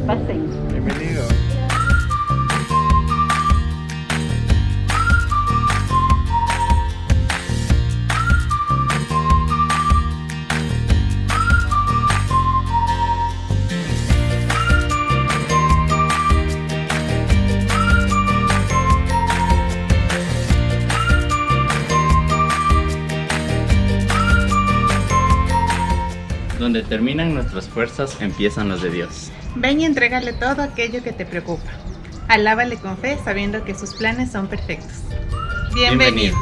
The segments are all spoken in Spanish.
Pasen. Bienvenido. Donde terminan nuestras fuerzas, empiezan las de Dios. Ven y entrégale todo aquello que te preocupa. Alábale con fe, sabiendo que sus planes son perfectos. Bienvenidos.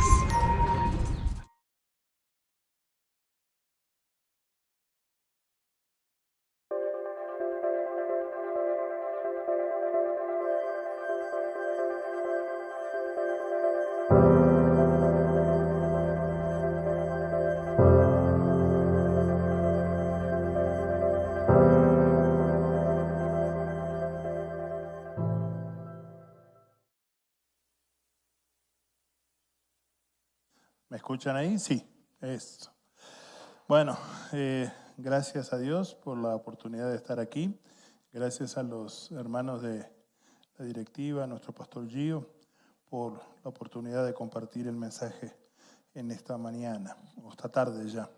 ¿Me escuchan ahí? Sí, eso. Bueno, gracias a Dios por la oportunidad de estar aquí. Gracias a los hermanos de la directiva, a nuestro pastor Gio, por la oportunidad de compartir el mensaje en esta mañana, o esta tarde ya.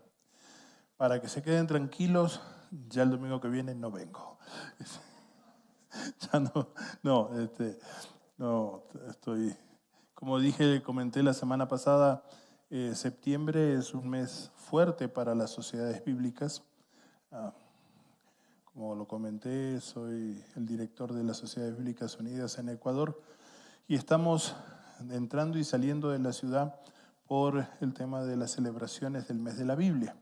Para que se queden tranquilos, ya el domingo que viene no vengo. Ya no estoy, como comenté la semana pasada, septiembre es un mes fuerte para las sociedades bíblicas. Como lo comenté, soy el director de las Sociedades Bíblicas Unidas en Ecuador y estamos entrando y saliendo de la ciudad por el tema de las celebraciones del mes de la Biblia.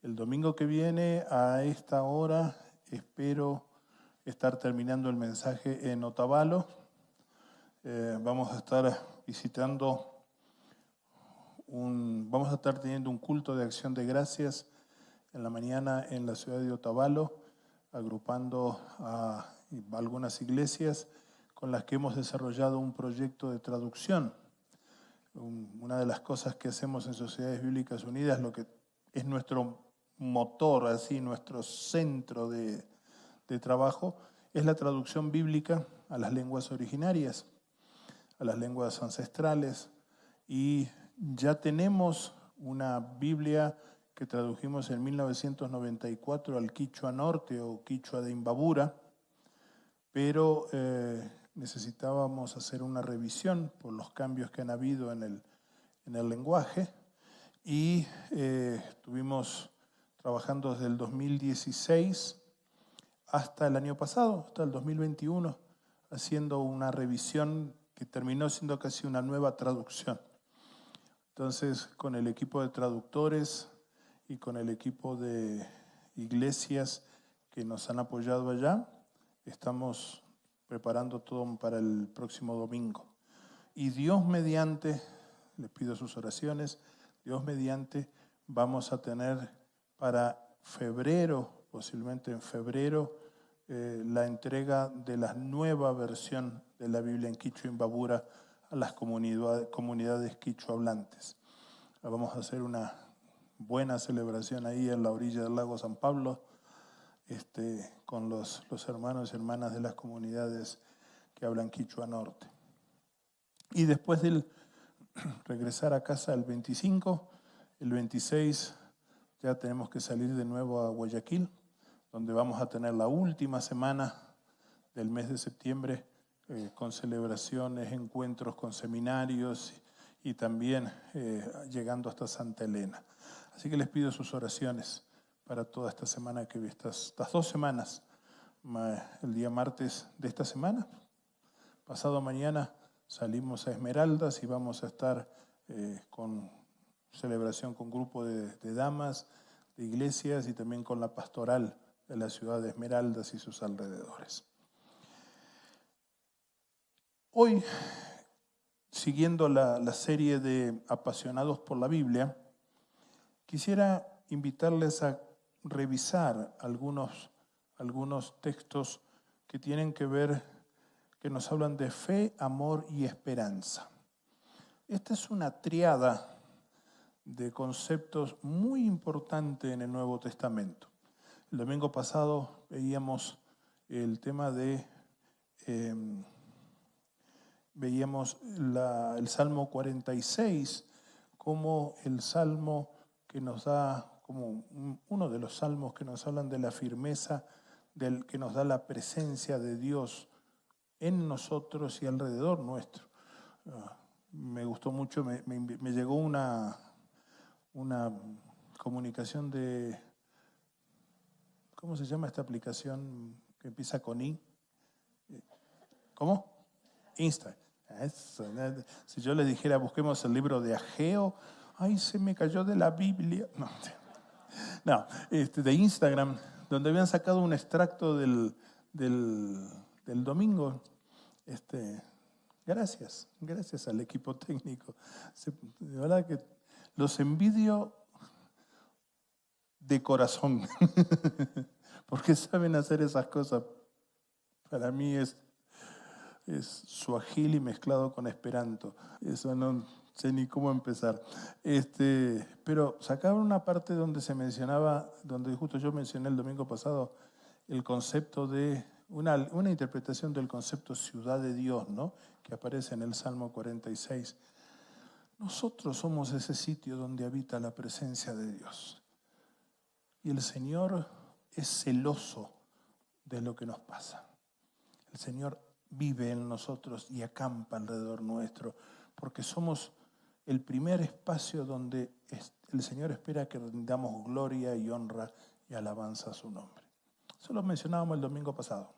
El domingo que viene a esta hora espero estar terminando el mensaje en Otavalo. Vamos a estar teniendo un culto de acción de gracias en la mañana en la ciudad de Otavalo, agrupando a algunas iglesias con las que hemos desarrollado un proyecto de traducción. Una de las cosas que hacemos en Sociedades Bíblicas Unidas, lo que es nuestro motor, así, nuestro centro de trabajo, es la traducción bíblica a las lenguas originarias, a las lenguas ancestrales, y ya tenemos una Biblia que tradujimos en 1994 al quichua norte o quichua de Imbabura, pero necesitábamos hacer una revisión por los cambios que han habido en el lenguaje, y estuvimos trabajando desde el 2016 hasta el año pasado, hasta el 2021, haciendo una revisión que terminó siendo casi una nueva traducción. Entonces, con el equipo de traductores y con el equipo de iglesias que nos han apoyado allá, estamos preparando todo para el próximo domingo. Y Dios mediante, les pido sus oraciones, Dios mediante, vamos a tener para febrero, posiblemente en febrero, la entrega de la nueva versión de la Biblia en quichua Imbabura a las comunidades quichua hablantes. Vamos a hacer una buena celebración ahí en la orilla del lago San Pablo, con los hermanos y hermanas de las comunidades que hablan quichua norte. Y después del regresar a casa el 25, el 26 ya tenemos que salir de nuevo a Guayaquil, donde vamos a tener la última semana del mes de septiembre con celebraciones, encuentros con seminarios y también llegando hasta Santa Elena. Así que les pido sus oraciones para toda esta semana que estas 2 semanas. El día martes de esta semana, pasado mañana, salimos a Esmeraldas y vamos a estar con celebración con grupo de damas, de iglesias y también con la pastoral de la ciudad de Esmeraldas y sus alrededores. Hoy, siguiendo la serie de Apasionados por la Biblia, quisiera invitarles a revisar algunos textos que tienen que ver, que nos hablan de fe, amor y esperanza. Esta es una triada de conceptos muy importante en el Nuevo Testamento. El domingo pasado veíamos el tema de, veíamos el Salmo 46 como el salmo que nos da, como uno de los salmos que nos hablan de la firmeza, que nos da la presencia de Dios en nosotros y alrededor nuestro. Me gustó mucho, me llegó una comunicación de, ¿cómo se llama esta aplicación que empieza con I? ¿Cómo? Insta. Eso, si yo le dijera busquemos el libro de Ageo, ay, se me cayó de la Biblia. No, de Instagram, donde habían sacado un extracto del domingo. Gracias al equipo técnico. De verdad que los envidio de corazón, porque saben hacer esas cosas. Para mí es suajili mezclado con esperanto. Eso no sé ni cómo empezar. Pero sacaban una parte donde se mencionaba, donde justo yo mencioné el domingo pasado, el concepto de una interpretación del concepto ciudad de Dios, ¿no? Que aparece en el Salmo 46. Nosotros somos ese sitio donde habita la presencia de Dios. Y el Señor es celoso de lo que nos pasa. El Señor vive en nosotros y acampa alrededor nuestro, porque somos el primer espacio donde el Señor espera que rindamos gloria y honra y alabanza a su nombre. Eso lo mencionábamos el domingo pasado.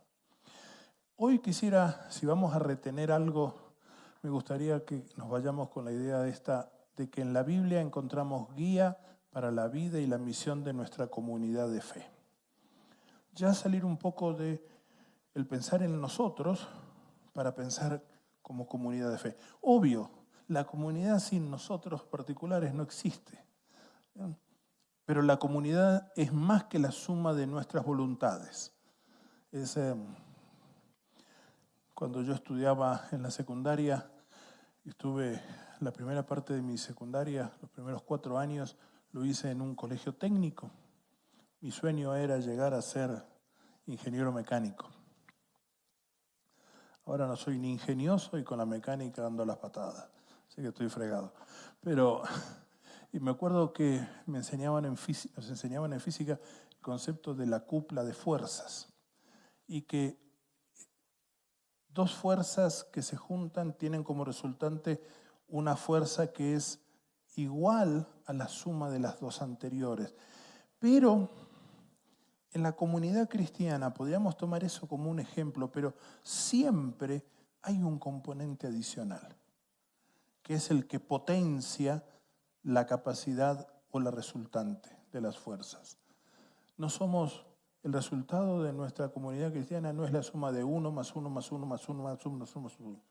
Hoy quisiera, si vamos a retener algo, me gustaría que nos vayamos con la idea de que en la Biblia encontramos guía para la vida y la misión de nuestra comunidad de fe. Ya salir un poco de el pensar en nosotros para pensar como comunidad de fe. Obvio, la comunidad sin nosotros particulares no existe. Pero la comunidad es más que la suma de nuestras voluntades. Cuando yo estudiaba en la secundaria, estuve la primera parte de mi secundaria, los primeros 4 años, lo hice en un colegio técnico. Mi sueño era llegar a ser ingeniero mecánico. Ahora no soy ni ingenioso y con la mecánica dando las patadas, así que estoy fregado. Y me acuerdo que nos enseñaban en física el concepto de la cupla de fuerzas y que 2 fuerzas que se juntan tienen como resultante una fuerza que es igual a la suma de las 2 anteriores. Pero en la comunidad cristiana podríamos tomar eso como un ejemplo, pero siempre hay un componente adicional, que es el que potencia la capacidad o la resultante de las fuerzas. No somos, el resultado de nuestra comunidad cristiana no es la suma de 1 más 1 más 1 más 1 más 1 más 1 más 1.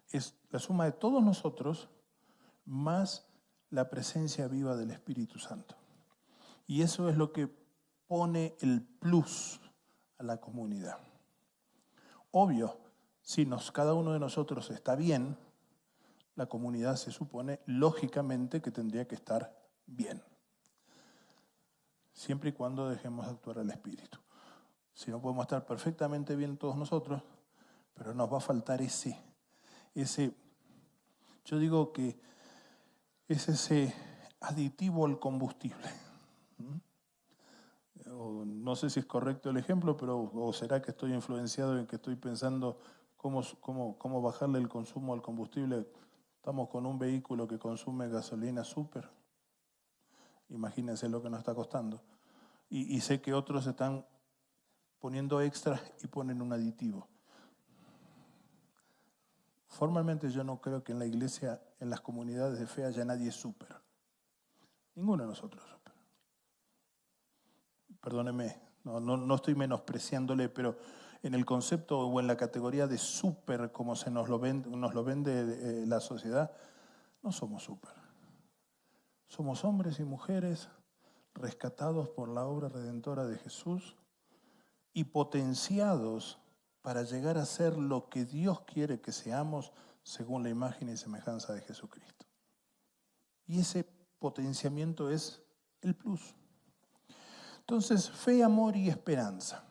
Es la suma de todos nosotros más la presencia viva del Espíritu Santo. Y eso es lo que pone el plus a la comunidad. Obvio, si cada uno de nosotros está bien, la comunidad se supone lógicamente que tendría que estar bien. Siempre y cuando dejemos actuar al Espíritu. Si no, podemos estar perfectamente bien todos nosotros, pero nos va a faltar ese. Yo digo que es ese aditivo al combustible. No sé si es correcto el ejemplo, o será que estoy influenciado en que estoy pensando cómo bajarle el consumo al combustible. Estamos con un vehículo que consume gasolina súper. Imagínense lo que nos está costando. Y sé que otros están poniendo extras y ponen un aditivo. Formalmente yo no creo que en la iglesia, en las comunidades de fe, haya nadie súper. Ninguno de nosotros es súper. Perdóneme, no estoy menospreciándole, pero en el concepto o en la categoría de súper, como nos lo vende la sociedad, no somos súper. Somos hombres y mujeres rescatados por la obra redentora de Jesús y potenciados para llegar a ser lo que Dios quiere que seamos según la imagen y semejanza de Jesucristo. Y ese potenciamiento es el plus. Entonces, fe, amor y esperanza.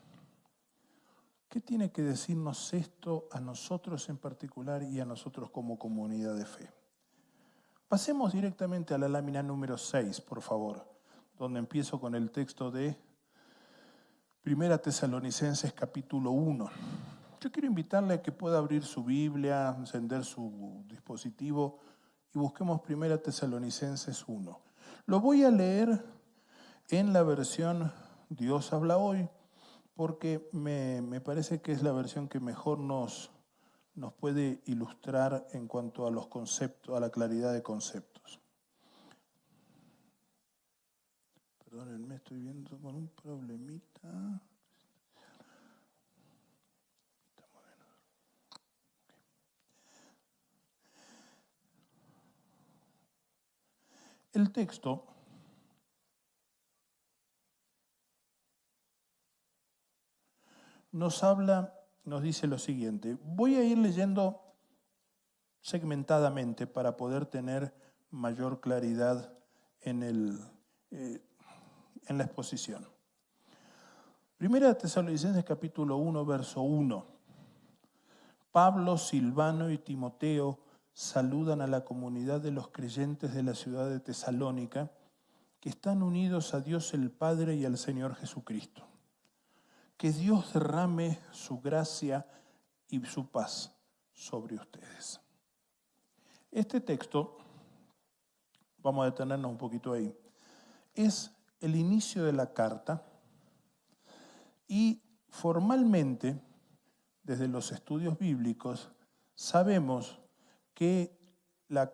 ¿Qué tiene que decirnos esto a nosotros en particular y a nosotros como comunidad de fe? Pasemos directamente a la lámina número 6, por favor, donde empiezo con el texto de 1 Tesalonicenses capítulo 1. Yo quiero invitarle a que pueda abrir su Biblia, encender su dispositivo y busquemos 1 Tesalonicenses 1. Lo voy a leer en la versión Dios habla hoy, porque me parece que es la versión que mejor nos puede ilustrar en cuanto a los conceptos, a la claridad de conceptos. Perdónenme, estoy viendo con un problemita. El texto nos dice lo siguiente. Voy a ir leyendo segmentadamente para poder tener mayor claridad en la exposición. 1 Tesalonicenses capítulo 1, verso 1. Pablo, Silvano y Timoteo saludan a la comunidad de los creyentes de la ciudad de Tesalónica, que están unidos a Dios el Padre y al Señor Jesucristo. Que Dios derrame su gracia y su paz sobre ustedes. Este texto, vamos a detenernos un poquito ahí, es el inicio de la carta y formalmente, desde los estudios bíblicos, sabemos que la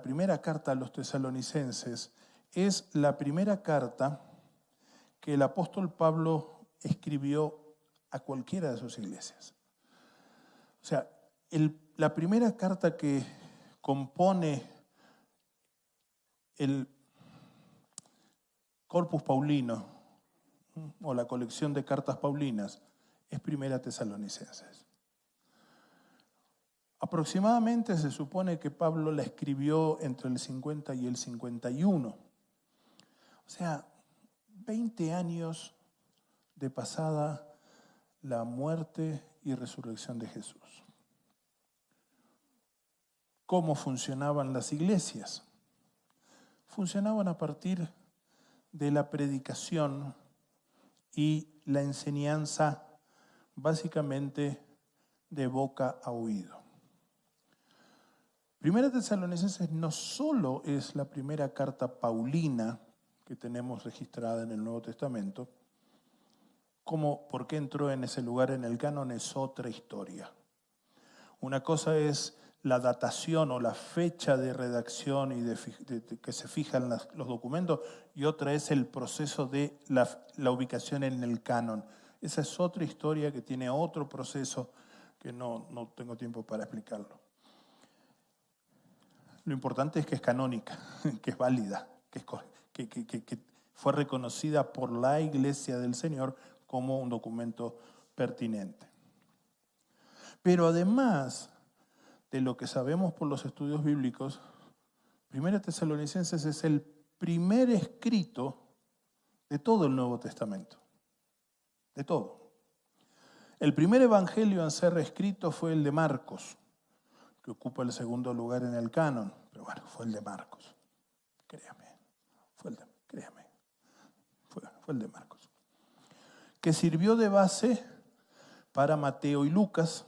primera carta a los tesalonicenses es la primera carta que el apóstol Pablo escribió a cualquiera de sus iglesias. O sea, la primera carta que compone el Corpus Paulino o la colección de cartas paulinas es 1 Tesalonicenses. Aproximadamente se supone que Pablo la escribió entre el 50 y el 51. O sea, 20 años de pasada la muerte y resurrección de Jesús. ¿Cómo funcionaban las iglesias? Funcionaban a partir de la predicación y la enseñanza básicamente de boca a oído. 1 Tesalonicenses no solo es la primera carta paulina que tenemos registrada en el Nuevo Testamento, como por qué entró en ese lugar en el canon es otra historia. Una cosa es la datación o la fecha de redacción y que se fijan los documentos, y otra es el proceso de la ubicación en el canon. Esa es otra historia que tiene otro proceso que no tengo tiempo para explicarlo. Lo importante es que es canónica, que es válida, que fue reconocida por la Iglesia del Señor como un documento pertinente. Pero además de lo que sabemos por los estudios bíblicos, 1 Tesalonicenses es el primer escrito de todo el Nuevo Testamento. De todo. El primer evangelio en ser escrito fue el de Marcos, que ocupa el segundo lugar en el canon. Pero bueno, fue el de Marcos. Créame. Fue el de Marcos. Que sirvió de base para Mateo y Lucas.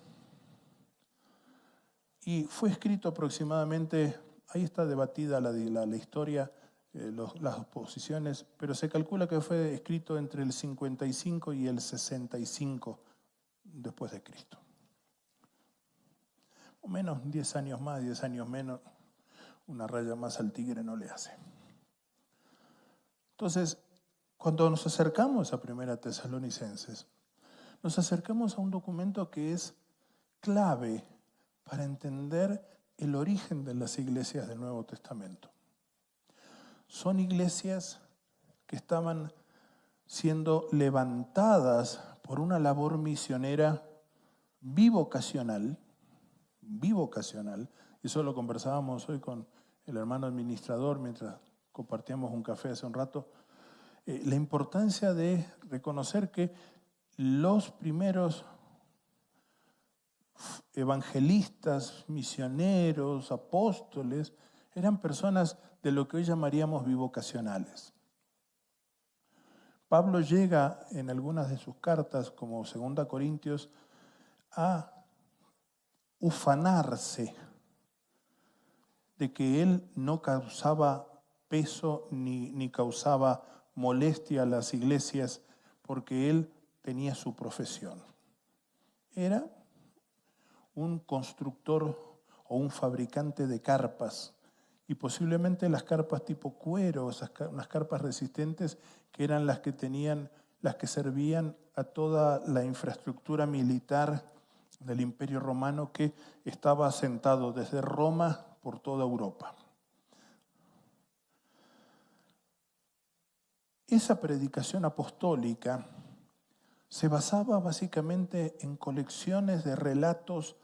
Y fue escrito aproximadamente, ahí está debatida la historia, las posiciones, pero se calcula que fue escrito entre el 55 y el 65 después de Cristo. O menos 10 años más, 10 años menos, una raya más al tigre no le hace. Entonces, cuando nos acercamos a 1 Tesalonicenses, nos acercamos a un documento que es clave para entender el origen de las iglesias del Nuevo Testamento. Son iglesias que estaban siendo levantadas por una labor misionera bivocacional, y eso lo conversábamos hoy con el hermano administrador mientras compartíamos un café hace un rato, la importancia de reconocer que los primeros evangelistas, misioneros, apóstoles, eran personas de lo que hoy llamaríamos bivocacionales. Pablo llega en algunas de sus cartas, como 2 Corintios, a ufanarse de que él no causaba peso ni causaba molestia a las iglesias porque él tenía su profesión. Era un constructor o un fabricante de carpas, y posiblemente las carpas tipo cuero, unas carpas resistentes que eran las que servían a toda la infraestructura militar del Imperio Romano que estaba asentado desde Roma por toda Europa. Esa predicación apostólica se basaba básicamente en colecciones de relatos,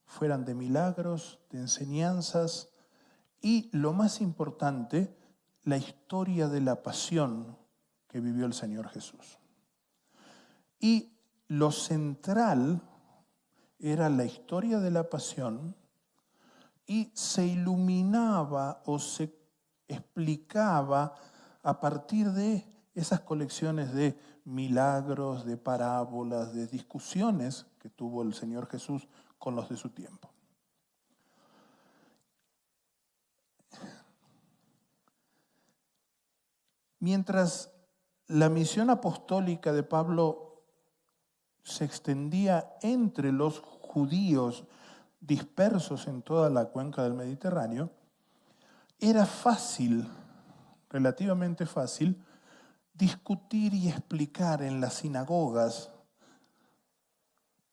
fueran de milagros, de enseñanzas y, lo más importante, la historia de la pasión que vivió el Señor Jesús. Y lo central era la historia de la pasión y se iluminaba o se explicaba a partir de esas colecciones de milagros, de parábolas, de discusiones que tuvo el Señor Jesús con los de su tiempo. Mientras la misión apostólica de Pablo se extendía entre los judíos dispersos en toda la cuenca del Mediterráneo, era fácil, relativamente fácil, discutir y explicar en las sinagogas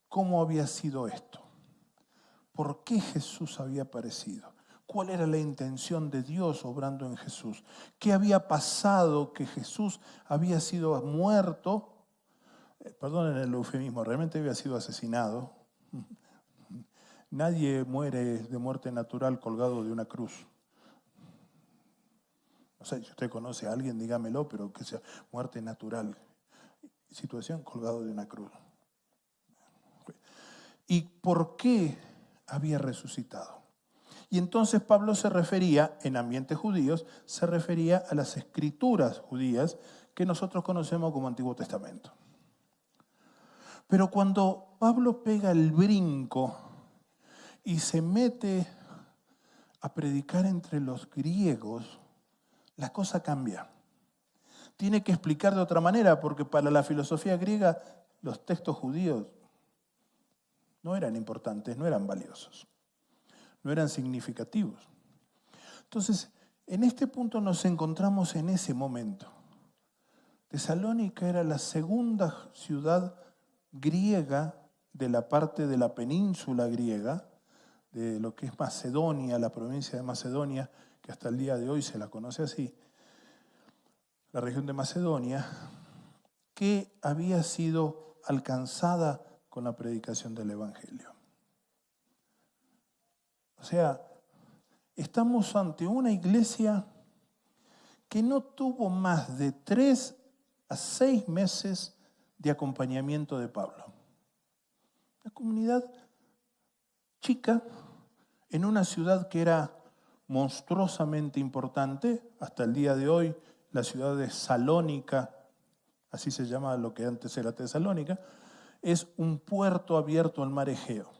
cómo había sido esto, por qué Jesús había aparecido, cuál era la intención de Dios obrando en Jesús, qué había pasado que Jesús había sido muerto, perdonen el eufemismo, realmente había sido asesinado. Nadie muere de muerte natural colgado de una cruz. No sé, si usted conoce a alguien, dígamelo, pero que sea muerte natural. Situación colgado de una cruz. ¿Y por qué había resucitado? Y entonces Pablo se refería, en ambientes judíos, se refería a las escrituras judías que nosotros conocemos como Antiguo Testamento. Pero cuando Pablo pega el brinco y se mete a predicar entre los griegos, la cosa cambia. Tiene que explicar de otra manera, porque para la filosofía griega los textos judíos no eran importantes, no eran valiosos, no eran significativos. Entonces, en este punto nos encontramos en ese momento. Tesalónica era la segunda ciudad griega de la parte de la península griega, de lo que es Macedonia, la provincia de Macedonia, que hasta el día de hoy se la conoce así, la región de Macedonia, que había sido alcanzada con la predicación del Evangelio. O sea, estamos ante una iglesia que no tuvo más de 3 a 6 meses de acompañamiento de Pablo. Una comunidad chica en una ciudad que era monstruosamente importante. Hasta el día de hoy, la ciudad de Salónica, así se llama lo que antes era Tesalónica, es un puerto abierto al mar Egeo,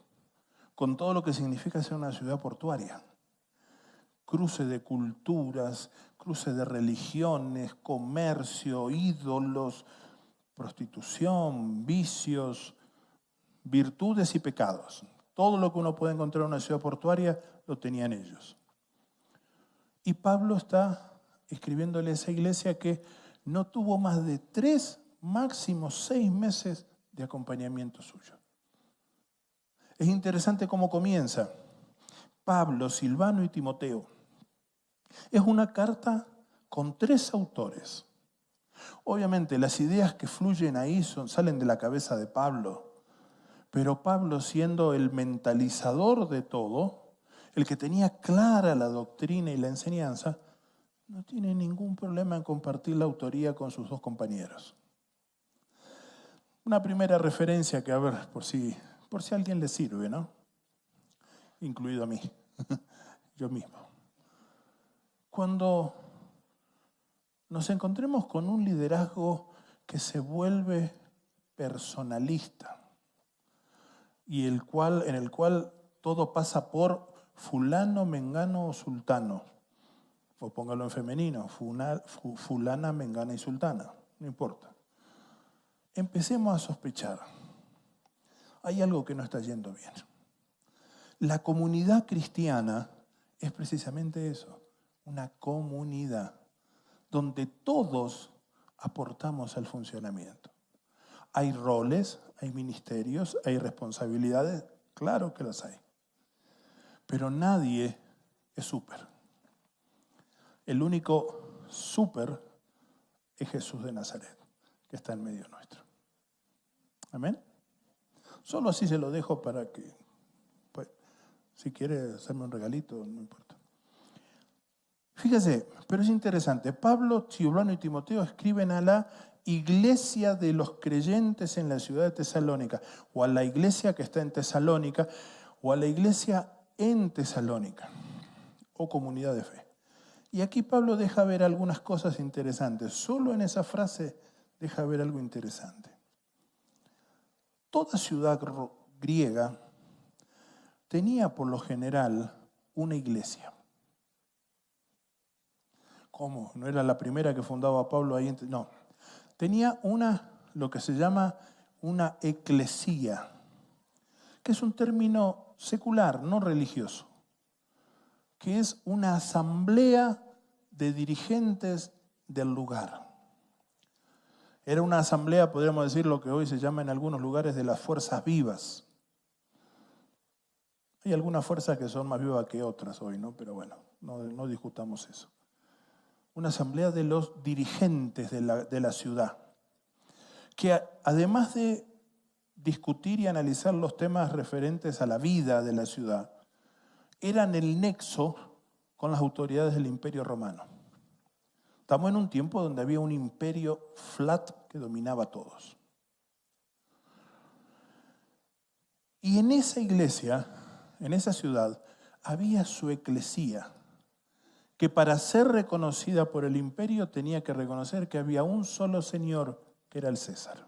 con todo lo que significa ser una ciudad portuaria. Cruce de culturas, cruce de religiones, comercio, ídolos, prostitución, vicios, virtudes y pecados. Todo lo que uno puede encontrar en una ciudad portuaria lo tenían ellos. Y Pablo está escribiéndole a esa iglesia que no tuvo más de 3, máximo 6 meses de acompañamiento suyo. Es interesante cómo comienza. Pablo, Silvano y Timoteo. Es una carta con 3 autores. Obviamente las ideas que fluyen ahí salen de la cabeza de Pablo, pero Pablo, siendo el mentalizador de todo, el que tenía clara la doctrina y la enseñanza, no tiene ningún problema en compartir la autoría con sus 2 compañeros. Una primera referencia que, a ver, por si a alguien le sirve, ¿no? Incluido a mí, yo mismo. Cuando nos encontremos con un liderazgo que se vuelve personalista y en el cual todo pasa por fulano, mengano o sultano, o póngalo en femenino, fulana, mengana y sultana, no importa. Empecemos a sospechar. Hay algo que no está yendo bien. La comunidad cristiana es precisamente eso, una comunidad donde todos aportamos al funcionamiento. Hay roles, hay ministerios, hay responsabilidades, claro que las hay. Pero nadie es súper. El único súper es Jesús de Nazaret, que está en medio nuestro. Amén. Solo así se lo dejo para que, pues, si quiere hacerme un regalito, no importa. Fíjese, pero es interesante. Pablo, Silvano y Timoteo escriben a la iglesia de los creyentes en la ciudad de Tesalónica, o a la iglesia que está en Tesalónica, o a la iglesia en Tesalónica, o comunidad de fe. Y aquí Pablo deja ver algunas cosas interesantes. Solo en esa frase deja ver algo interesante. Toda ciudad griega tenía por lo general una iglesia. ¿Cómo? ¿No era la primera que fundaba Pablo ahí? No. Tenía lo que se llama una eclesía, que es un término secular, no religioso, que es una asamblea de dirigentes del lugar. Era una asamblea, podríamos decir, lo que hoy se llama en algunos lugares de las fuerzas vivas. Hay algunas fuerzas que son más vivas que otras hoy, ¿no? Pero bueno, no discutamos eso. Una asamblea de los dirigentes de la ciudad, que además de discutir y analizar los temas referentes a la vida de la ciudad, eran el nexo con las autoridades del Imperio Romano. Estamos en un tiempo donde había un imperio flat que dominaba a todos. Y en esa iglesia, en esa ciudad, había su eclesía, que para ser reconocida por el imperio tenía que reconocer que había un solo señor, que era el César.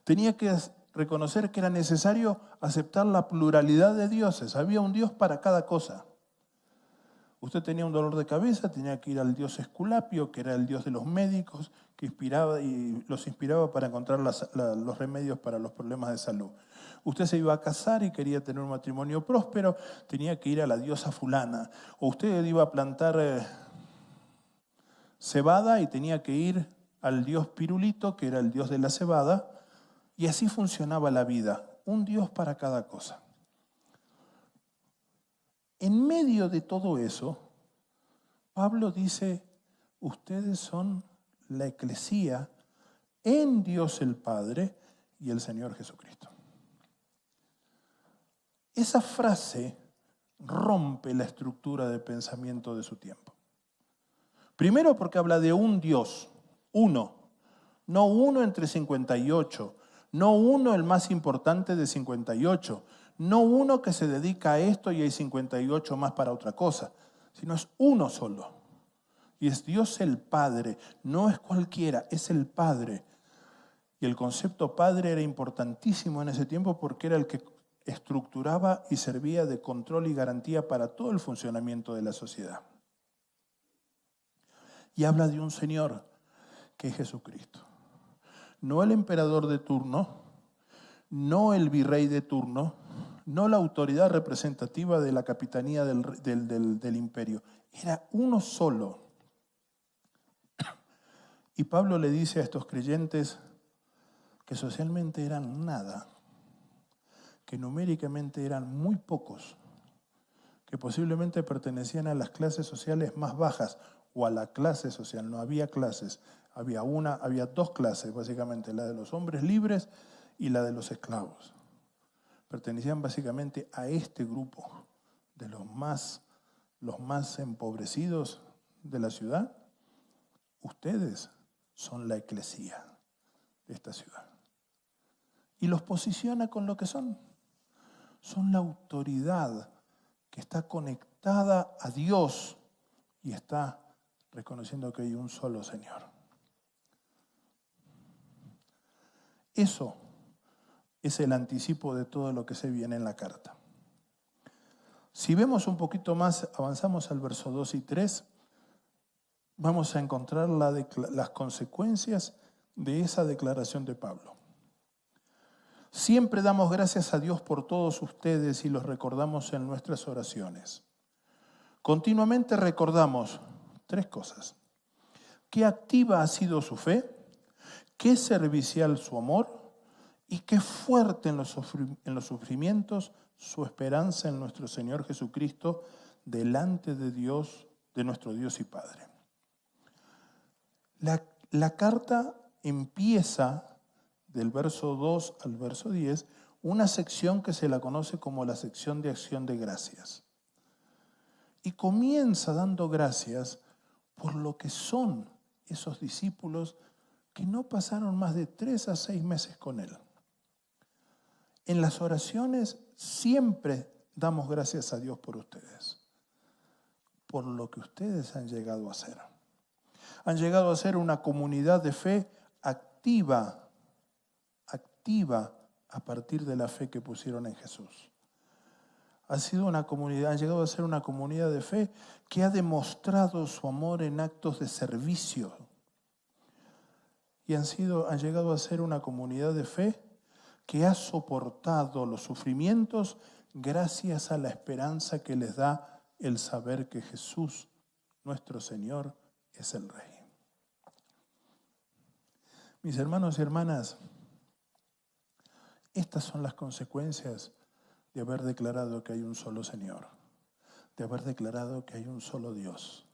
Tenía que reconocer que era necesario aceptar la pluralidad de dioses. Había un dios para cada cosa. Usted tenía un dolor de cabeza, tenía que ir al dios Esculapio, que era el dios de los médicos, que los inspiraba para encontrar los remedios para los problemas de salud. Usted se iba a casar y quería tener un matrimonio próspero, tenía que ir a la diosa fulana. O usted iba a plantar cebada y tenía que ir al dios Pirulito, que era el dios de la cebada, y así funcionaba la vida, un dios para cada cosa. En medio de todo eso, Pablo dice, ustedes son la eclesía en Dios el Padre y el Señor Jesucristo. Esa frase rompe la estructura de pensamiento de su tiempo. Primero porque habla de un Dios, uno, no uno entre 58, no uno el más importante de 58, no uno que se dedica a esto y hay 58 más para otra cosa, sino es uno solo. Y es Dios el Padre, no es cualquiera, es el Padre. Y el concepto Padre era importantísimo en ese tiempo porque era el que estructuraba y servía de control y garantía para todo el funcionamiento de la sociedad. Y habla de un Señor que es Jesucristo. No el emperador de turno, no el virrey de turno, no la autoridad representativa de la capitanía del imperio. Era uno solo. Y Pablo le dice a estos creyentes que socialmente eran nada, que numéricamente eran muy pocos, que posiblemente pertenecían a las clases sociales más bajas o a la clase social. No había clases, había dos clases básicamente, la de los hombres libres y la de los esclavos. Pertenecían básicamente a este grupo de los más empobrecidos de la ciudad. Ustedes son la eclesía de esta ciudad. y los posiciona con lo que son. Son la autoridad que está conectada a Dios y está reconociendo que hay un solo Señor. Eso es el anticipo de todo lo que se viene en la carta. Si vemos un poquito más, avanzamos al verso 2 y 3, vamos a encontrar las consecuencias de esa declaración de Pablo. Siempre damos gracias a Dios por todos ustedes y los recordamos en nuestras oraciones. Continuamente recordamos 3 cosas. Qué activa ha sido su fe, qué servicial su amor y qué fuerte en los sufrimientos su esperanza en nuestro Señor Jesucristo delante de Dios, de nuestro Dios y Padre. La carta empieza del verso 2 al verso 10, una sección que se la conoce como la sección de acción de gracias. Y comienza dando gracias por lo que son esos discípulos que no pasaron más de 3 a 6 meses con él. En las oraciones siempre damos gracias a Dios por ustedes, por lo que ustedes han llegado a ser. Han llegado a ser una comunidad de fe activa a partir de la fe que pusieron en Jesús. Han llegado a ser una comunidad de fe que ha demostrado su amor en actos de servicio. Y han llegado a ser una comunidad de fe que ha soportado los sufrimientos gracias a la esperanza que les da el saber que Jesús, nuestro Señor, es el Rey. Mis hermanos y hermanas, estas son las consecuencias de haber declarado que hay un solo Señor, de haber declarado que hay un solo Dios.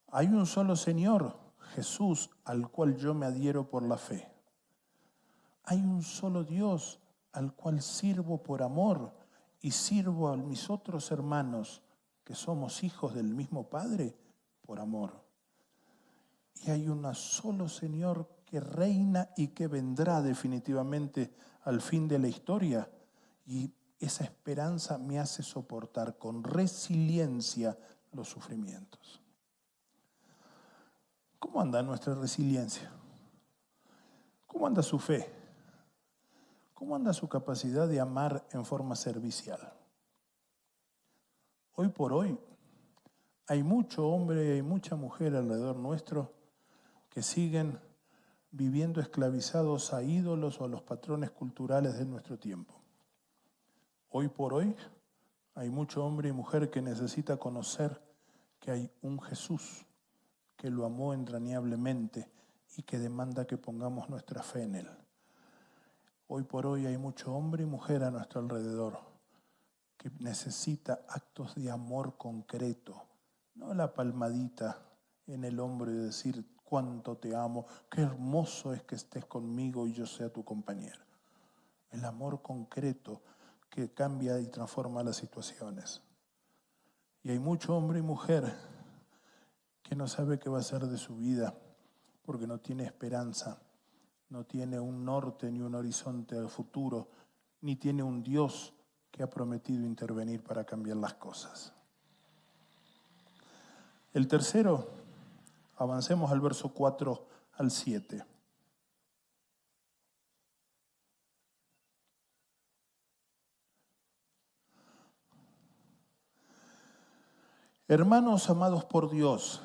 Hay un solo Señor, Jesús, al cual yo me adhiero por la fe. Hay un solo Dios al cual sirvo por amor y sirvo a mis otros hermanos que somos hijos del mismo Padre por amor. Y hay un solo Señor que reina y que vendrá definitivamente al fin de la historia. Y esa esperanza me hace soportar con resiliencia los sufrimientos. ¿Cómo anda nuestra resiliencia? ¿Cómo anda su fe? ¿Cómo anda su capacidad de amar en forma servicial? Hoy por hoy hay mucho hombre y mucha mujer alrededor nuestro que siguen viviendo esclavizados a ídolos o a los patrones culturales de nuestro tiempo. Hoy por hoy hay mucho hombre y mujer que necesita conocer que hay un Jesús que lo amó entrañablemente y que demanda que pongamos nuestra fe en Él. Hoy por hoy hay mucho hombre y mujer a nuestro alrededor que necesita actos de amor concreto, no la palmadita en el hombro y decir cuánto te amo, qué hermoso es que estés conmigo y yo sea tu compañero. El amor concreto que cambia y transforma las situaciones. Y hay mucho hombre y mujer que no sabe qué va a ser de su vida porque no tiene esperanza, no tiene un norte ni un horizonte al futuro, ni tiene un Dios que ha prometido intervenir para cambiar las cosas. El tercero, avancemos al verso 4 al 7. Hermanos amados por Dios,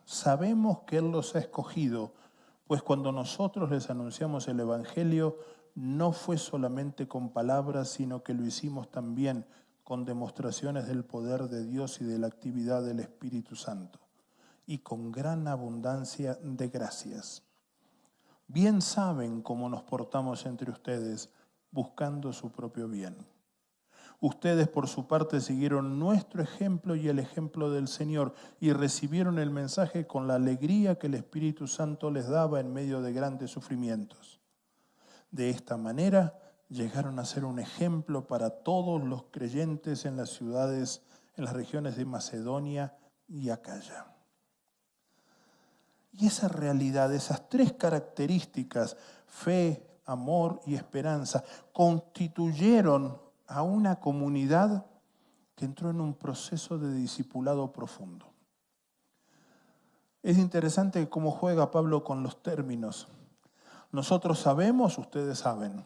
sabemos que Él los ha escogido, pues cuando nosotros les anunciamos el Evangelio, no fue solamente con palabras, sino que lo hicimos también con demostraciones del poder de Dios y de la actividad del Espíritu Santo, y con gran abundancia de gracias. Bien saben cómo nos portamos entre ustedes, buscando su propio bien. Ustedes, por su parte, siguieron nuestro ejemplo y el ejemplo del Señor y recibieron el mensaje con la alegría que el Espíritu Santo les daba en medio de grandes sufrimientos. De esta manera, llegaron a ser un ejemplo para todos los creyentes en las ciudades, en las regiones de Macedonia y Acaya. Y esa realidad, esas 3 características, fe, amor y esperanza, constituyeron a una comunidad que entró en un proceso de discipulado profundo. Es interesante cómo juega Pablo con los términos. Nosotros sabemos, ustedes saben.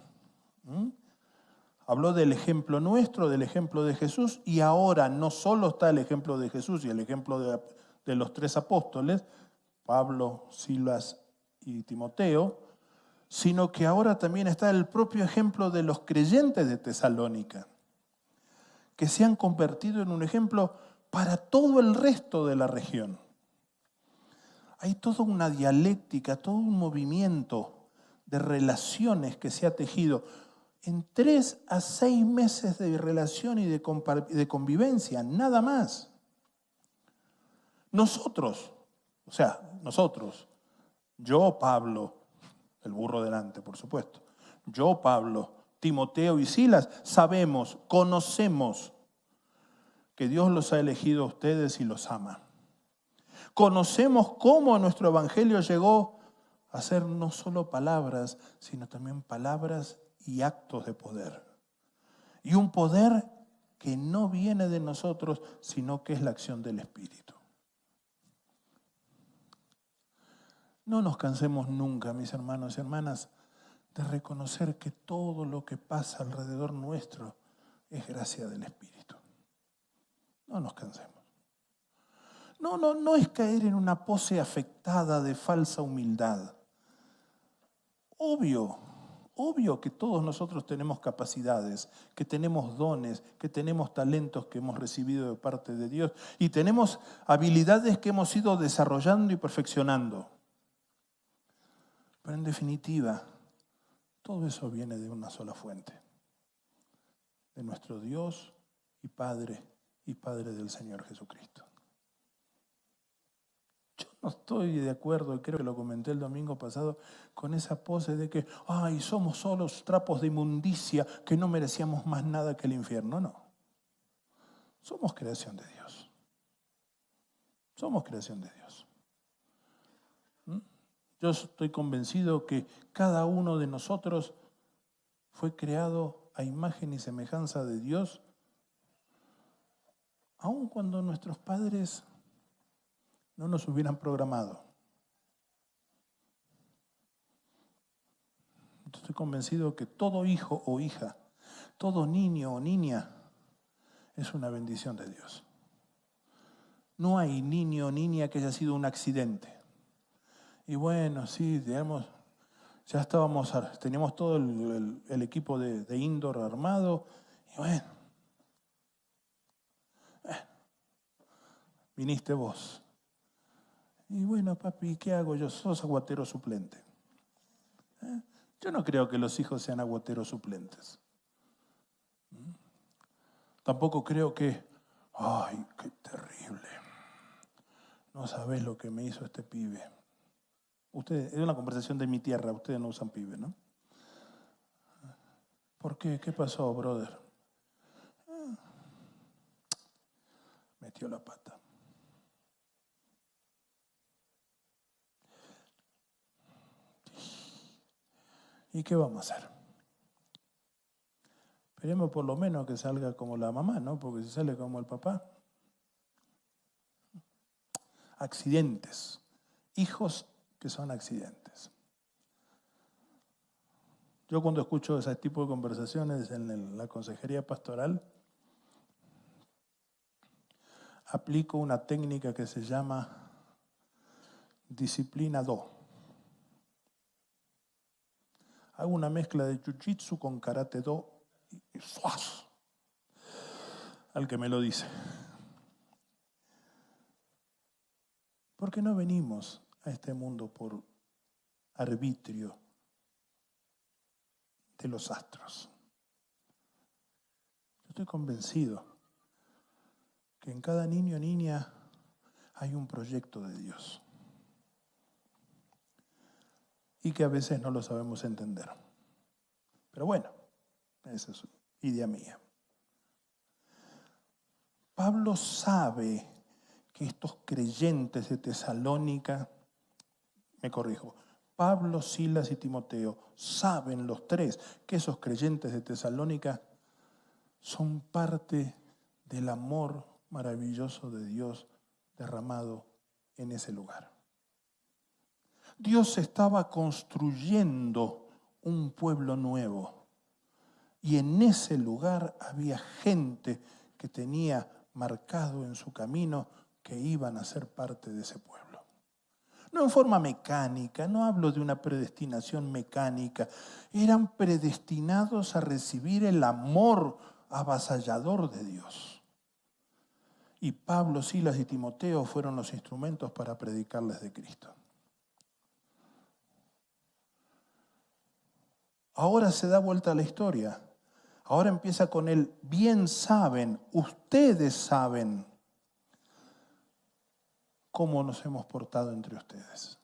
Habló del ejemplo nuestro, del ejemplo de Jesús, y ahora no solo está el ejemplo de Jesús y el ejemplo de los 3 apóstoles, Pablo, Silas y Timoteo, sino que ahora también está el propio ejemplo de los creyentes de Tesalónica, que se han convertido en un ejemplo para todo el resto de la región. Hay toda una dialéctica, todo un movimiento de relaciones que se ha tejido en 3 a 6 meses de relación y de convivencia, nada más. Nosotros, yo, Pablo, el burro delante, por supuesto, yo, Pablo, Timoteo y Silas, sabemos, conocemos que Dios los ha elegido a ustedes y los ama. Conocemos cómo nuestro evangelio llegó a ser no solo palabras, sino también palabras y actos de poder. Y un poder que no viene de nosotros, sino que es la acción del Espíritu. No nos cansemos nunca, mis hermanos y hermanas, de reconocer que todo lo que pasa alrededor nuestro es gracia del Espíritu. No nos cansemos. No es caer en una pose afectada de falsa humildad. Obvio que todos nosotros tenemos capacidades, que tenemos dones, que tenemos talentos que hemos recibido de parte de Dios y tenemos habilidades que hemos ido desarrollando y perfeccionando. Pero en definitiva, todo eso viene de una sola fuente, de nuestro Dios y Padre del Señor Jesucristo. Yo no estoy de acuerdo, y creo que lo comenté el domingo pasado, con esa pose de que, somos solos trapos de inmundicia, que no merecíamos más nada que el infierno. No. Somos creación de Dios. Somos creación de Dios. Yo estoy convencido que cada uno de nosotros fue creado a imagen y semejanza de Dios, aun cuando nuestros padres no nos hubieran programado. Estoy convencido que todo hijo o hija, todo niño o niña es una bendición de Dios. No hay niño o niña que haya sido un accidente. Y bueno, sí, digamos, ya teníamos todo el equipo de indoor armado. Y bueno, viniste vos. Y bueno, papi, ¿qué hago yo? Sos aguatero suplente. Yo no creo que los hijos sean aguateros suplentes. Tampoco creo que, qué terrible. No sabés lo que me hizo este pibe. Es una conversación de mi tierra, ustedes no usan pibe, ¿no? ¿Por qué? ¿Qué pasó, brother? Metió la pata. ¿Y qué vamos a hacer? Esperemos por lo menos que salga como la mamá, ¿no? Porque si sale como el papá. Accidentes. Hijos que son accidentes. Yo cuando escucho ese tipo de conversaciones en la consejería pastoral, aplico una técnica que se llama disciplina do. Hago una mezcla de jiu-jitsu con karate do y ¡suaz! Al que me lo dice. Porque no venimos a este mundo por arbitrio de los astros. Yo estoy convencido que en cada niño o niña hay un proyecto de Dios y que a veces no lo sabemos entender. Pero bueno, esa es idea mía. Pablo sabe que estos creyentes de Tesalónica, Pablo, Silas y Timoteo saben los tres que esos creyentes de Tesalónica son parte del amor maravilloso de Dios derramado en ese lugar. Dios estaba construyendo un pueblo nuevo y en ese lugar había gente que tenía marcado en su camino que iban a ser parte de ese pueblo. No en forma mecánica, no hablo de una predestinación mecánica, eran predestinados a recibir el amor avasallador de Dios. Y Pablo, Silas y Timoteo fueron los instrumentos para predicarles de Cristo. Ahora se da vuelta a la historia. Ahora empieza con el bien saben, ustedes saben cómo nos hemos portado entre ustedes.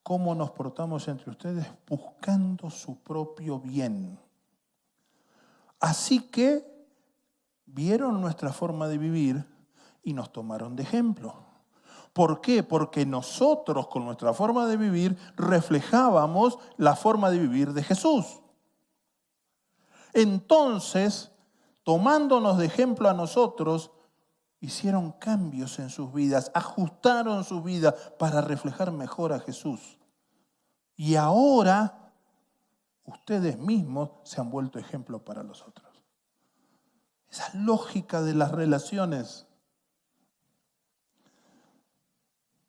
Cómo nos portamos entre ustedes buscando su propio bien. Así que vieron nuestra forma de vivir y nos tomaron de ejemplo. ¿Por qué? Porque nosotros con nuestra forma de vivir reflejábamos la forma de vivir de Jesús. Entonces, tomándonos de ejemplo a nosotros, hicieron cambios en sus vidas, ajustaron su vida para reflejar mejor a Jesús. Y ahora, ustedes mismos se han vuelto ejemplo para los otros. Esa lógica de las relaciones.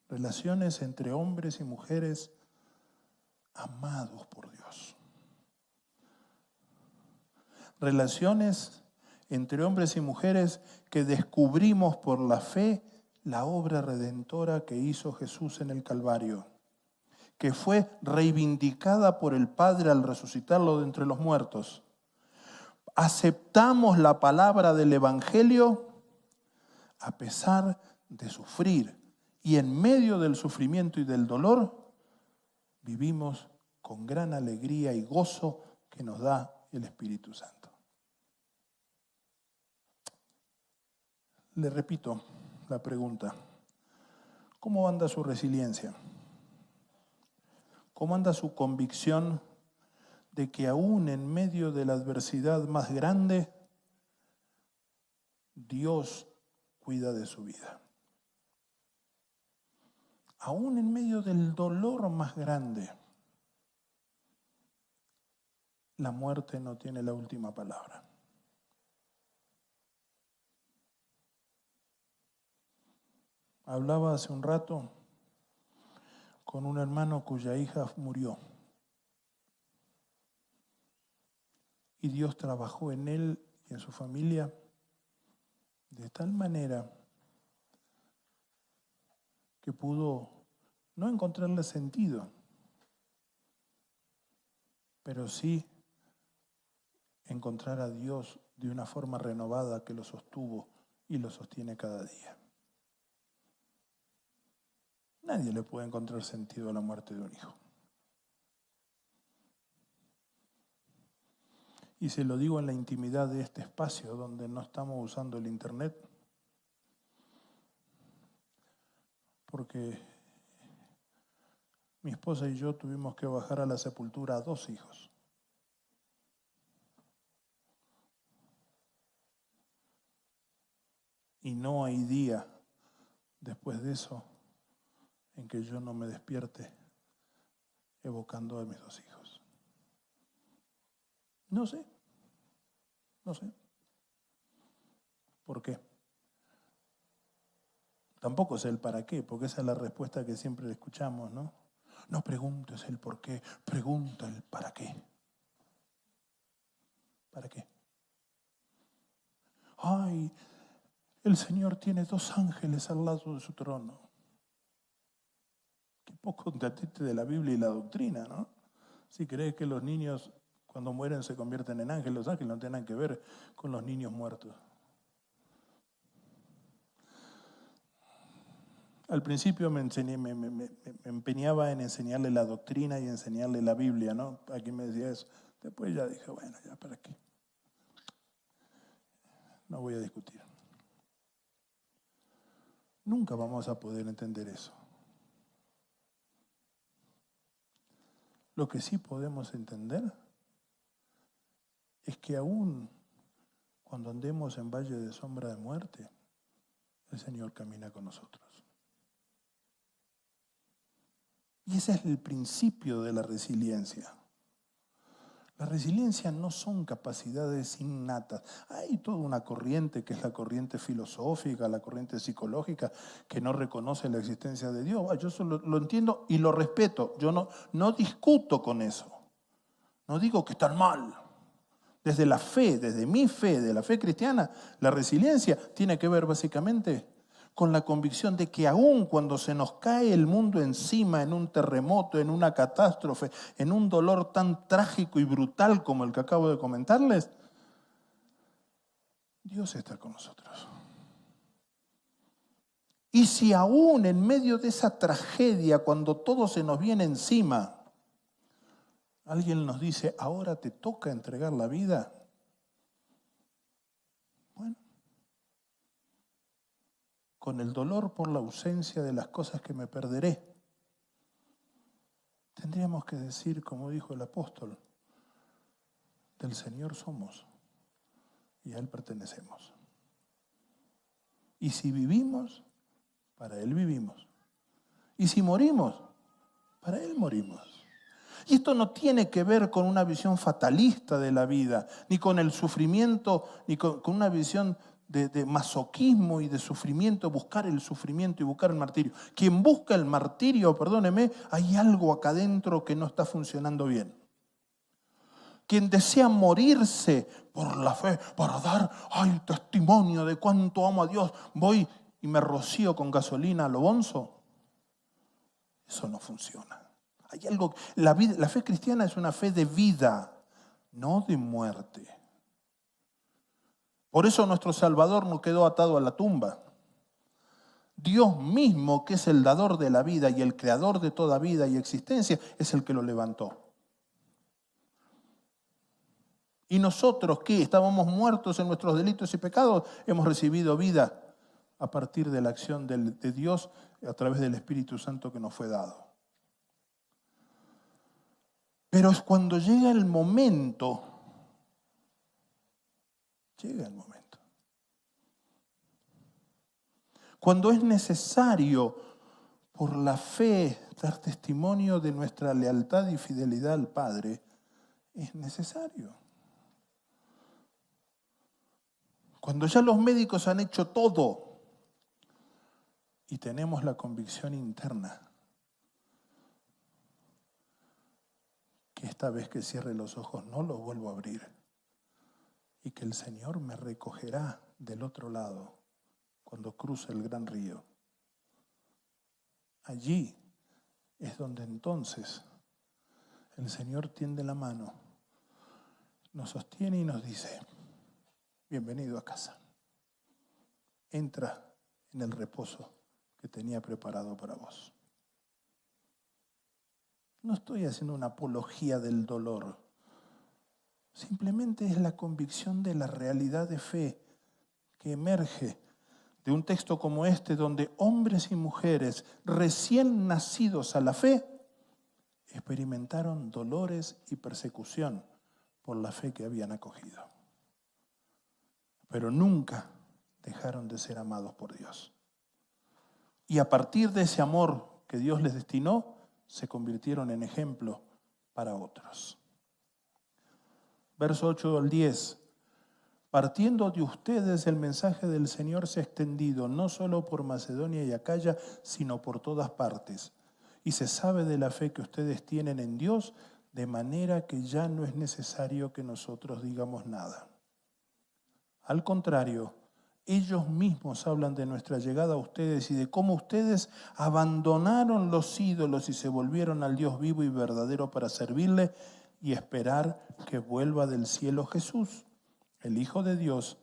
Relaciones entre hombres y mujeres amados por Dios. Relaciones entre hombres y mujeres que descubrimos por la fe la obra redentora que hizo Jesús en el Calvario, que fue reivindicada por el Padre al resucitarlo de entre los muertos. Aceptamos la palabra del Evangelio a pesar de sufrir, y en medio del sufrimiento y del dolor vivimos con gran alegría y gozo que nos da el Espíritu Santo. Le repito la pregunta. ¿Cómo anda su resiliencia? ¿Cómo anda su convicción de que aún en medio de la adversidad más grande, Dios cuida de su vida? Aún en medio del dolor más grande, la muerte no tiene la última palabra. Hablaba hace un rato con un hermano cuya hija murió. Y Dios trabajó en él y en su familia de tal manera que pudo no encontrarle sentido, pero sí encontrar a Dios de una forma renovada que lo sostuvo y lo sostiene cada día. Nadie le puede encontrar sentido a la muerte de un hijo. Y se lo digo en la intimidad de este espacio donde no estamos usando el internet, porque mi esposa y yo tuvimos que bajar a la sepultura a 2 hijos. Y no hay día después de eso en que yo no me despierte evocando a mis 2 hijos. No sé. ¿Por qué? Tampoco sé el para qué, porque esa es la respuesta que siempre escuchamos, ¿no? No preguntes el por qué, pregunta el para qué. ¿Para qué? Ay, el Señor tiene 2 ángeles al lado de su trono. Qué poco te atiste de la Biblia y la doctrina, ¿no? Si crees que los niños cuando mueren se convierten en ángeles, los ángeles no tienen nada que ver con los niños muertos. Al principio me empeñaba en enseñarle la doctrina y enseñarle la Biblia, ¿no? Aquí me decía eso. Después ya dije, bueno, ya para qué. No voy a discutir. Nunca vamos a poder entender eso. Lo que sí podemos entender es que aún cuando andemos en valle de sombra de muerte, el Señor camina con nosotros. Y ese es el principio de la resiliencia. La resiliencia no son capacidades innatas. Hay toda una corriente que es la corriente filosófica, la corriente psicológica, que no reconoce la existencia de Dios. Yo solo lo entiendo y lo respeto. Yo no discuto con eso. No digo que están mal. Desde la fe, desde mi fe, de la fe cristiana, la resiliencia tiene que ver básicamente con la convicción de que aun cuando se nos cae el mundo encima en un terremoto, en una catástrofe, en un dolor tan trágico y brutal como el que acabo de comentarles, Dios está con nosotros. Y si aún en medio de esa tragedia, cuando todo se nos viene encima, alguien nos dice, ahora te toca entregar la vida. Bueno, con el dolor por la ausencia de las cosas que me perderé, tendríamos que decir, como dijo el apóstol, del Señor somos y a Él pertenecemos. Y si vivimos, para Él vivimos. Y si morimos, para Él morimos. Y esto no tiene que ver con una visión fatalista de la vida, ni con el sufrimiento, ni con una visión de masoquismo y de sufrimiento, buscar el sufrimiento y buscar el martirio. Quien busca el martirio, perdóneme, hay algo acá adentro que no está funcionando bien. Quien desea morirse por la fe, para dar testimonio de cuánto amo a Dios, voy y me rocío con gasolina a lo bonzo, eso no funciona. Hay algo, la fe cristiana es una fe de vida, no de muerte. Por eso nuestro Salvador no quedó atado a la tumba. Dios mismo, que es el dador de la vida y el creador de toda vida y existencia, es el que lo levantó. Y nosotros, que estábamos muertos en nuestros delitos y pecados, hemos recibido vida a partir de la acción de Dios a través del Espíritu Santo que nos fue dado. Pero es cuando llega el momento, cuando es necesario, por la fe, dar testimonio de nuestra lealtad y fidelidad al Padre, es necesario. Cuando ya los médicos han hecho todo y tenemos la convicción interna que esta vez que cierre los ojos no los vuelvo a abrir y que el Señor me recogerá del otro lado cuando cruce el gran río. Allí es donde entonces el Señor tiende la mano, nos sostiene y nos dice, bienvenido a casa. Entra en el reposo que tenía preparado para vos. No estoy haciendo una apología del dolor. Simplemente es la convicción de la realidad de fe que emerge de un texto como este, donde hombres y mujeres recién nacidos a la fe experimentaron dolores y persecución por la fe que habían acogido. Pero nunca dejaron de ser amados por Dios. Y a partir de ese amor que Dios les destinó, se convirtieron en ejemplo para otros. Verso 8 al 10. Partiendo de ustedes, el mensaje del Señor se ha extendido no solo por Macedonia y Acaya, sino por todas partes. Y se sabe de la fe que ustedes tienen en Dios, de manera que ya no es necesario que nosotros digamos nada. Al contrario, ellos mismos hablan de nuestra llegada a ustedes y de cómo ustedes abandonaron los ídolos y se volvieron al Dios vivo y verdadero para servirle y esperar que vuelva del cielo Jesús, el Hijo de Dios,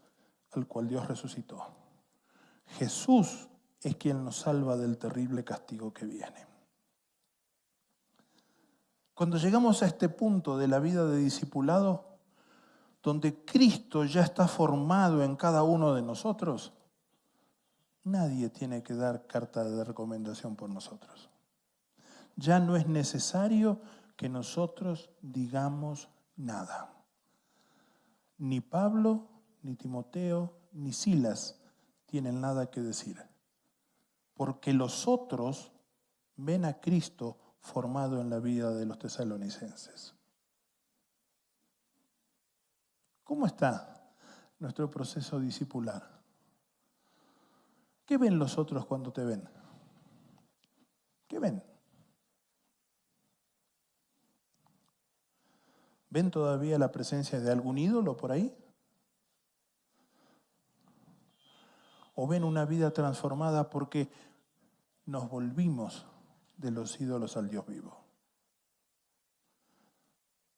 al cual Dios resucitó. Jesús es quien nos salva del terrible castigo que viene. Cuando llegamos a este punto de la vida de discipulado, donde Cristo ya está formado en cada uno de nosotros, nadie tiene que dar carta de recomendación por nosotros. Ya no es necesario que nosotros digamos nada. Ni Pablo, ni Timoteo, ni Silas tienen nada que decir, porque los otros ven a Cristo formado en la vida de los tesalonicenses. ¿Cómo está nuestro proceso discipular? ¿Qué ven los otros cuando te ven? ¿Qué ven? ¿Ven todavía la presencia de algún ídolo por ahí? ¿O ven una vida transformada porque nos volvimos de los ídolos al Dios vivo?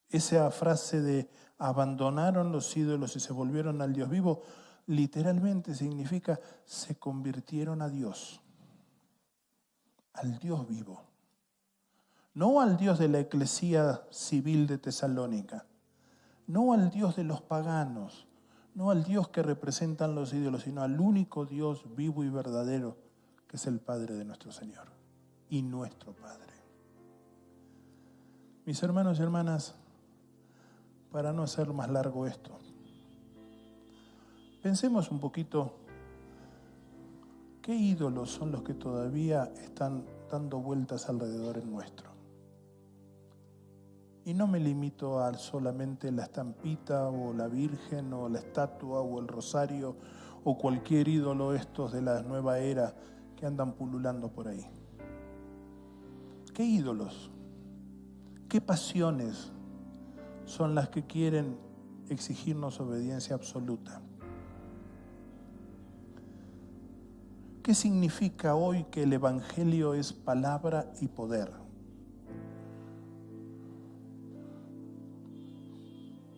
Esa frase de abandonaron los ídolos y se volvieron al Dios vivo, literalmente significa se convirtieron a Dios, al Dios vivo. No al Dios de la eclesía civil de Tesalónica, no al Dios de los paganos, no al Dios que representan los ídolos, sino al único Dios vivo y verdadero, que es el Padre de nuestro Señor y nuestro Padre. Mis hermanos y hermanas, para no hacer más largo esto, pensemos un poquito qué ídolos son los que todavía están dando vueltas alrededor en nuestro. Y no me limito a solamente la estampita o la Virgen o la estatua o el rosario o cualquier ídolo estos de la nueva era que andan pululando por ahí. ¿Qué ídolos? ¿Qué pasiones son las que quieren exigirnos obediencia absoluta? ¿Qué significa hoy que el Evangelio es palabra y poder?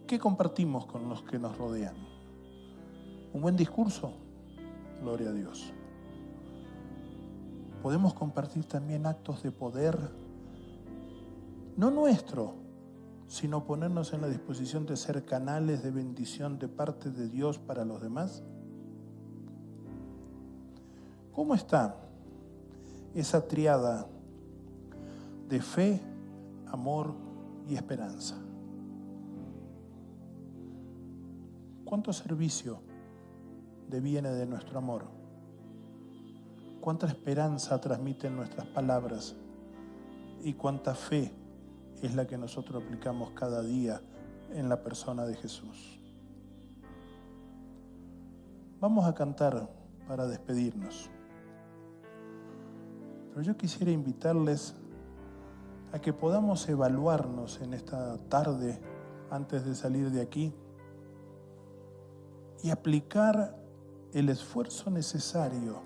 ¿Qué compartimos con los que nos rodean? ¿Un buen discurso? Gloria a Dios. Podemos compartir también actos de poder, no nuestro, sino ponernos en la disposición de ser canales de bendición de parte de Dios para los demás. ¿Cómo está esa triada de fe, amor y esperanza? ¿Cuánto servicio deviene de nuestro amor? ¿Cuánta esperanza transmiten nuestras palabras? ¿Y cuánta fe es la que nosotros aplicamos cada día en la persona de Jesús? Vamos a cantar para despedirnos. Pero yo quisiera invitarles a que podamos evaluarnos en esta tarde antes de salir de aquí y aplicar el esfuerzo necesario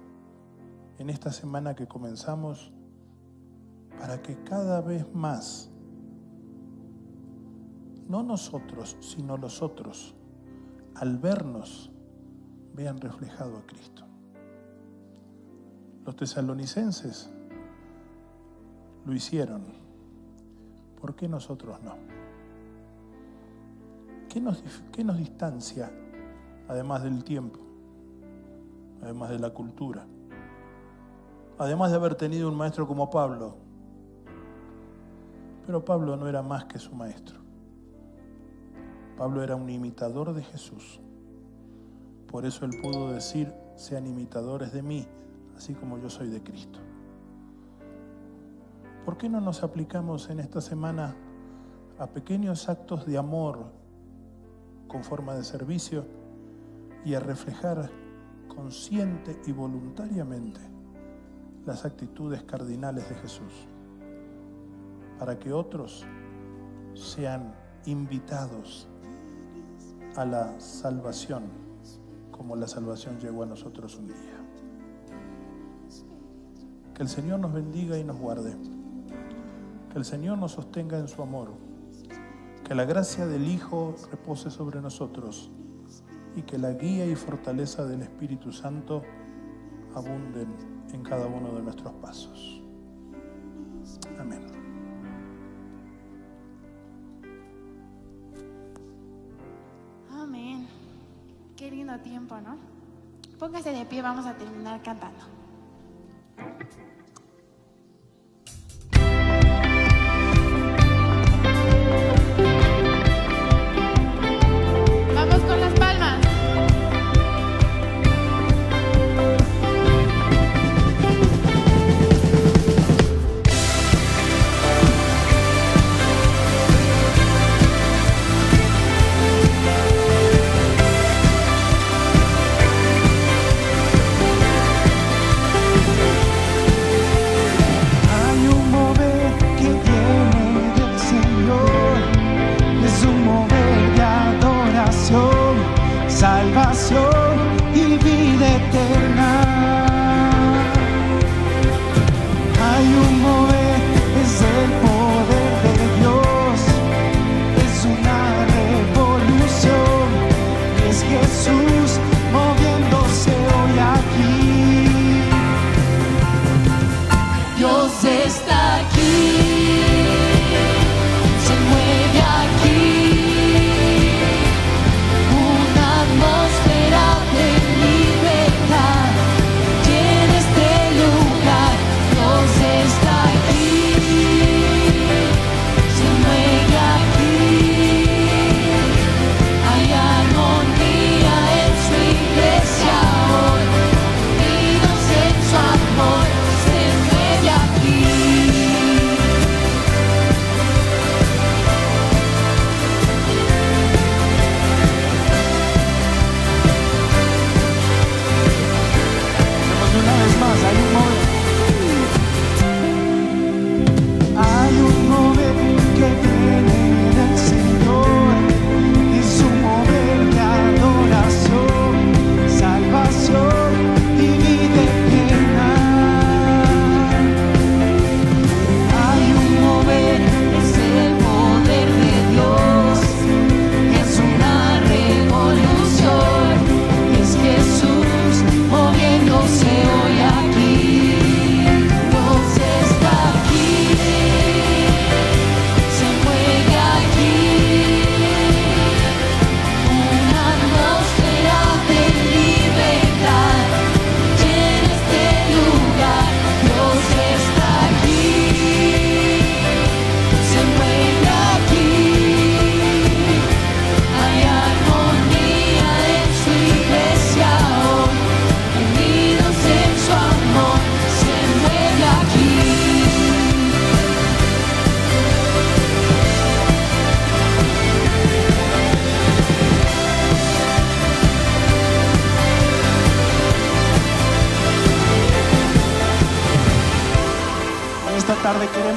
en esta semana que comenzamos para que cada vez más, no nosotros, sino los otros, al vernos, vean reflejado a Cristo. Los tesalonicenses lo hicieron. ¿Por qué nosotros no? ¿Qué nos distancia, además del tiempo, además de la cultura, además de haber tenido un maestro como Pablo? Pero Pablo no era más que su maestro. Pablo era un imitador de Jesús. Por eso él pudo decir, sean imitadores de mí, así como yo soy de Cristo. ¿Por qué no nos aplicamos en esta semana a pequeños actos de amor con forma de servicio y a reflejar consciente y voluntariamente las actitudes cardinales de Jesús, para que otros sean invitados a la salvación como la salvación llegó a nosotros un día? Que el Señor nos bendiga y nos guarde, que el Señor nos sostenga en su amor, que la gracia del Hijo repose sobre nosotros y que la guía y fortaleza del Espíritu Santo abunden en cada uno de nuestros pasos. Amén. Amén. Qué lindo tiempo, ¿no? Póngase de pie, vamos a terminar cantando.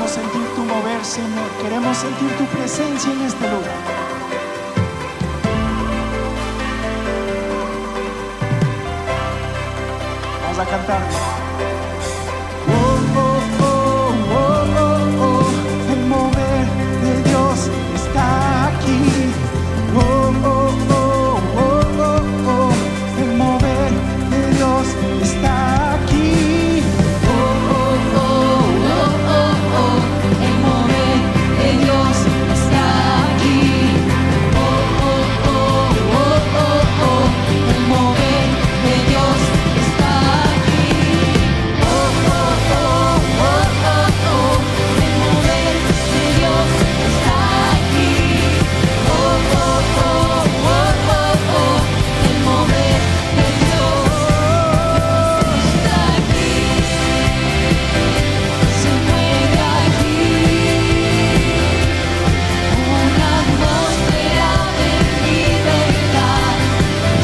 Queremos sentir tu mover, Señor. Queremos sentir tu presencia en este lugar. Vamos a cantar. Oh, oh, oh, oh, oh, oh. El mover de Dios está aquí. Oh, oh, oh, oh, oh, oh. El mover de Dios está aquí. Oh, oh, oh, oh, oh, oh. El mover de Dios está aquí. Oh, oh, oh, oh, oh, oh. El mover de Dios está aquí. Oh, oh, oh, oh, oh, oh. El mover de Dios está aquí. Oh, oh, oh, oh, oh, oh. El mover de Dios está aquí. Se mueve aquí. Una atmósfera de libertad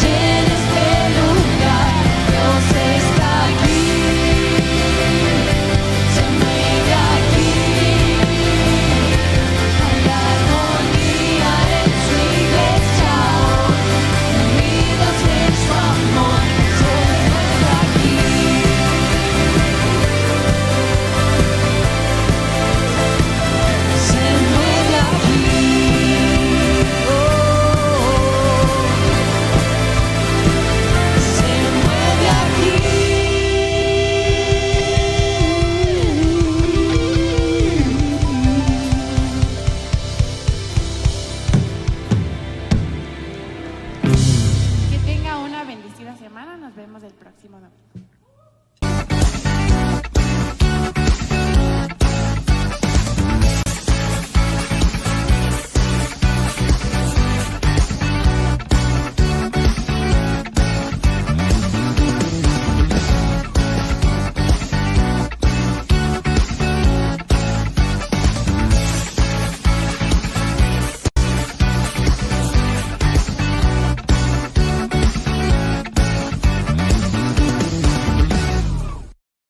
llena este lugar. Dios está aquí. Se mueve aquí. Hay armonía en su iglesia. Unidos en su amor. Se mueve aquí. Se mueve aquí. Se mueve Que tenga una bendecida semana. Nos vemos el próximo domingo.